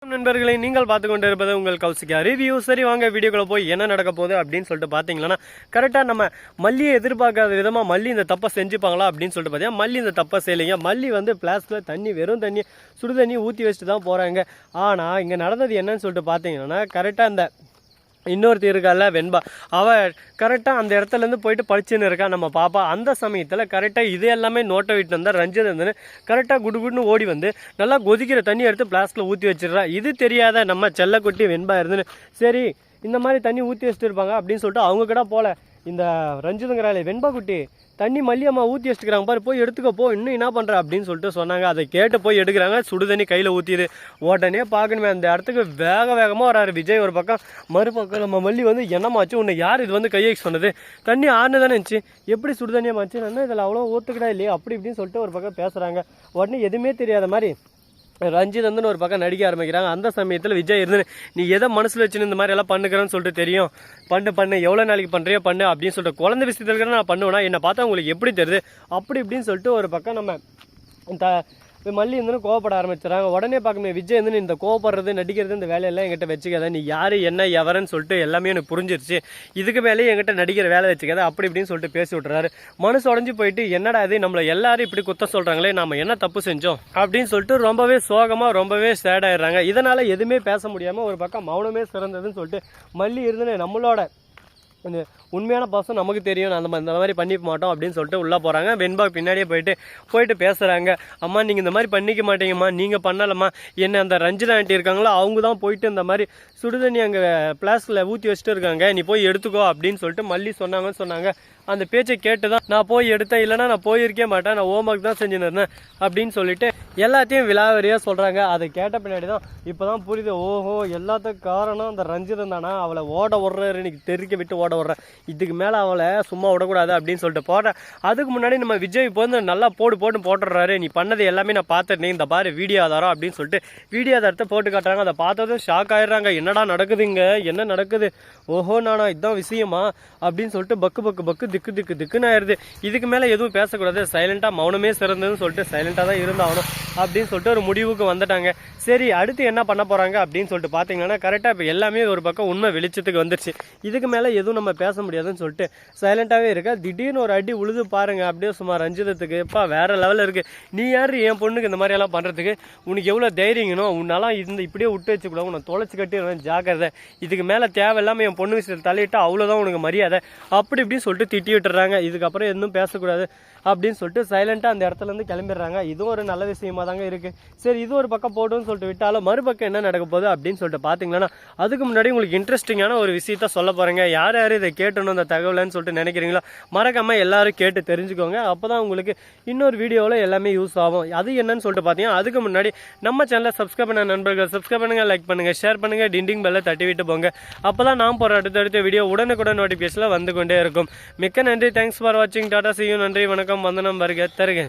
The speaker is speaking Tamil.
நண்பர்களை நீங்கள் பார்த்து கொண்டு இருப்பது உங்கள் கௌசிகா ரிவ்யூ. சரி வாங்க வீடியோக்குள்ள போய் என்ன நடக்க போகுது அப்படின்னு சொல்லிட்டு பார்த்தீங்கன்னா, கரெக்டாக நம்ம மல்லியை எதிர்பார்க்காத விதமாக மல்லி இந்த தப்பை செஞ்சுப்பாங்களா அப்படின்னு சொல்லிட்டு பார்த்தீங்கன்னா, மல்லி இந்த தப்பை செய்யலைங்க. மல்லி வந்து பிளாஸ்கில் தண்ணி வெறும் தண்ணி சுடு தண்ணி ஊற்றி வச்சுட்டு தான் போகிறாங்க. ஆனால் இங்கே நடந்தது என்னன்னு சொல்லிட்டு பார்த்தீங்கன்னா, கரெக்டாக அந்த இன்னொருத்தி இருக்கால வெண்பா, அவள் கரெக்டாக அந்த இடத்துலேருந்து போயிட்டு படிச்சுன்னு இருக்கா நம்ம பாப்பா. அந்த சமயத்தில் கரெக்டாக இது எல்லாமே நோட்டை விட்டு வந்தால் ரஞ்சித் இருந்துன்னு கரெக்டாக குடுகுடுன்னு ஓடி வந்து நல்லா கொதிக்கிற தண்ணி எடுத்து பிளாஸ்கில் ஊற்றி வச்சிடுறா. இது தெரியாத நம்ம செல்லக்குட்டி வெண்பா இருந்துன்னு சரி இந்த மாதிரி தண்ணி ஊற்றி வச்சுட்டு இருப்பாங்க அப்படின்னு சொல்லிட்டு அவங்க கூட போல இந்த ரஞ்சிதுங்கிறாளே வெண்பா குட்டி தண்ணி மல்லியம்மா ஊற்றி வச்சுக்கிறாங்க பாரு, போய் எடுத்துக்க போ, இன்னும் என்ன பண்ணுற அப்படின்னு சொல்லிட்டு சொன்னாங்க. அதை கேட்டு போய் எடுக்கிறாங்க. சுடு தண்ணி கையில் ஊற்றிது. உடனே பார்க்கணுமே அந்த இடத்துக்கு வேகமாக வராரு விஜய் ஒரு பக்கம், மறுபக்கம் நம்ம மல்லி வந்து என்னமாச்சு உன்னை யார் இது வந்து கையை சொன்னது, தண்ணி ஆறுனு தானே இருந்துச்சு, எப்படி சுடு தண்ணியமாச்சு, நான் இதில் அவ்வளோ ஊற்றுக்கிட்டா இல்லையா அப்படி இப்படின்னு சொல்லிட்டு ஒரு பக்கம் பேசுகிறாங்க. உடனே எதுவுமே தெரியாத மாதிரி ரஞ்சித் வந்து ஒரு பக்கம் நடிக்க ஆரம்பிக்கிறாங்க. அந்த சமயத்தில் விஜய் இருந்து நீ எதை மனசில் வச்சுன்னு இந்த மாதிரி எல்லாம் பண்ணுக்கிறேன்னு சொல்லிட்டு தெரியும், பண்ணு எவ்வளோ நாளைக்கு பண்ணுறியோ பண்ணு அப்படின்னு சொல்லிட்டு குழந்தை விஷயத்தில் நான் பண்ணுவேன்னா என்னை பார்த்தா உங்களுக்கு எப்படி தெரியுது அப்படி இப்படின்னு சொல்லிட்டு ஒரு பக்கம் நம்ம மல்லி இருந்துன்னு கோவப்பட ஆரம்பிச்சுறாங்க. உடனே பார்க்கணும் விஜய் வந்து இந்த கோவப்படுறது நடிக்கிறது இந்த வேலையெல்லாம் என்கிட்ட வச்சுக்காத, நீ யார் என்ன எவரன்னு சொல்லிட்டு எல்லாமே எனக்கு புரிஞ்சிருச்சு, இதுக்கு மேலேயே என்கிட்ட நடிக்கிற வேலை வச்சுக்காத அப்படி இப்படின்னு சொல்லிட்டு பேசி விட்டுறாரு. மனசு உடஞ்சி போயிட்டு என்னடா இது நம்மளை எல்லாரும் இப்படி குத்த சொல்கிறாங்களே, நம்ம என்ன தப்பு செஞ்சோம் அப்படின்னு சொல்லிட்டு ரொம்பவே சோகமாக ரொம்பவே சேட் ஆயிடுறாங்க. இதனால் எதுவுமே பேச முடியாமல் ஒரு பக்கம் மௌனமே சிறந்ததுன்னு சொல்லிட்டு மல்லி இருந்துன்னு நம்மளோட கொஞ்சம் உண்மையான பாசம் நமக்கு தெரியும், அந்த மாதிரி பண்ணிக்க மாட்டோம் அப்படின்னு சொல்லிட்டு உள்ளே போகிறாங்க. வெண்பா பின்னாடியே போயிட்டு பேசுகிறாங்க. அம்மா நீங்கள் இந்த மாதிரி பண்ணிக்க மாட்டீங்கம்மா, நீங்கள் பண்ணலம்மா, என்ன அந்த ரஞ்சிதா ஆண்டி இருக்காங்களோ அவங்க தான் போயிட்டு இந்த மாதிரி சுடுதண்ணி அங்கே பிளாஸ்கில் ஊற்றி வச்சுட்டு இருக்காங்க, நீ போய் எடுத்துக்கோ அப்படின்னு சொல்லிட்டு மல்லி சொன்னாங்க. அந்த பேச்சை கேட்டு தான் நான் போய் எடுத்தேன், இல்லைனா நான் போயிருக்கே மாட்டேன், நான் ஹோம்ஒர்க் தான் செஞ்சுன்னு இருந்தேன் அப்படின்னு சொல்லிட்டு எல்லாத்தையும் விலாவரியாக சொல்கிறாங்க. அதை கேட்ட பின்னாடி தான் இப்போ தான் புரியுது, ஓஹோ எல்லாத்துக்கும் காரணம் அந்த ரஞ்சிதம் தானா, அவளை ஓட விட்றாரு, இன்னைக்கு தெறிக்க விட்டு ஓட விட்றேன், இதுக்கு மேலே அவளை சும்மா விடக்கூடாது அப்படின்னு சொல்லிட்டு போடுறேன். அதுக்கு முன்னாடி நம்ம விஜய் இப்போ வந்து நல்லா போட்டுடுறாரு, நீ பண்ணது எல்லாமே நான் பார்த்துட்டேன், இந்த பாரு வீடியோ ஆதாரம் அப்படின்னு சொல்லிட்டு வீடியோ ஆதாரத்தை போட்டு காட்டுறாங்க. அதை பார்த்ததும் ஷாக் ஆயிடுறாங்க, என்னடா நடக்குதுங்க, என்ன நடக்குது, ஓஹோ நானா இதுதான் விஷயமா அப்படின்னு சொல்லிட்டு பக்கு திக்குன்னு ஆயிடுது. இதுக்கு மேலே எதுவும் பேசக்கூடாது, சைலண்டாக மௌனமே சிறந்ததுன்னு சொல்லிட்டு சைலண்டாக தான் இருந்தாகணும் அப்படின்னு சொல்லிட்டு ஒரு முடிவுக்கு வந்துட்டாங்க. சரி அடுத்து என்ன பண்ண போகிறாங்க அப்படின்னு சொல்லிட்டு பார்த்தீங்கன்னா, கரெக்டாக இப்போ எல்லாமே ஒரு பக்கம் உண்மை வெளிச்சத்துக்கு வந்துருச்சு, இதுக்கு மேலே எதுவும் நம்ம பேச முடியாதுன்னு சொல்லிட்டு சைலண்டாகவே இருக்கா. திடீர்னு ஒரு அடி உழுது பாருங்க, அப்படியே சும்மா ரஞ்சிதத்துக்கு எப்பா வேற லெவலில் இருக்குது, நீ யார் என் பொண்ணுக்கு இந்த மாதிரியெல்லாம் பண்ணுறதுக்கு, உனக்கு எவ்வளோ தைரியங்கணும், உன்னாலாம் இப்படியே விட்டு வச்சுக்கூடாது, உன்னை தொலைச்சி கட்டி ஜாக்கிரதை, இதுக்கு மேலே தேவையில்லாமல் என் பொண்ணு விஷயத்தில் தலையிட்டா அவ்வளோதான் உனக்கு மரியாதை அப்படி இப்படின்னு சொல்லிட்டு திட்டி விட்டுறாங்க. இதுக்கப்புறம் எதுவும் பேசக்கூடாது அப்படின்னு சொல்லிட்டு சைலண்டாக அந்த இடத்துலேருந்து கிளம்பிடுறாங்க. இதுவும் ஒரு நல்ல விஷயமா தாங்க இருக்குது. சரி இது ஒரு பக்கம் போடுன்னு சொல்லிட்டு விட்டாலும் மறுபக்கம் என்ன நடக்க போகுது அப்படின்னு சொல்லிட்டு பார்த்தீங்கன்னா, அதுக்கு முன்னாடி உங்களுக்கு இன்ட்ரெஸ்டிங்கான ஒரு விஷயத்த சொல்ல போகிறேங்க. யார் இதை கேட்டணும் இந்த தகவல்னு சொல்லிட்டு நினைக்கிறீங்களோ மறக்காமல் எல்லாரும் கேட்டு தெரிஞ்சுக்கோங்க, அப்போ தான் உங்களுக்கு இன்னொரு வீடியோவில் எல்லாமே யூஸ் ஆகும். அது என்னன்னு சொல்லிட்டு பார்த்தீங்கன்னா, அதுக்கு முன்னாடி நம்ம சேனலை சப்ஸ்கிரைப் பண்ண நண்பர்கள் சப்ஸ்கிரைப் பண்ணுங்கள், லைக் பண்ணுங்கள், ஷேர் பண்ணுங்கள், டிண்டிங் பெல்லை தட்டி விட்டு போங்க, அப்போ தான் நான் போகிற அடுத்தடுத்த வீடியோ உடனுக்குடன் நோட்டிஃபிகேஷனில் வந்து கொண்டே இருக்கும். மிக்க நன்றி, தேங்க்ஸ் ஃபார் வாட்சிங், டாடா, see you, நன்றி, வணக்கம், வந்தனம், வருக தருக.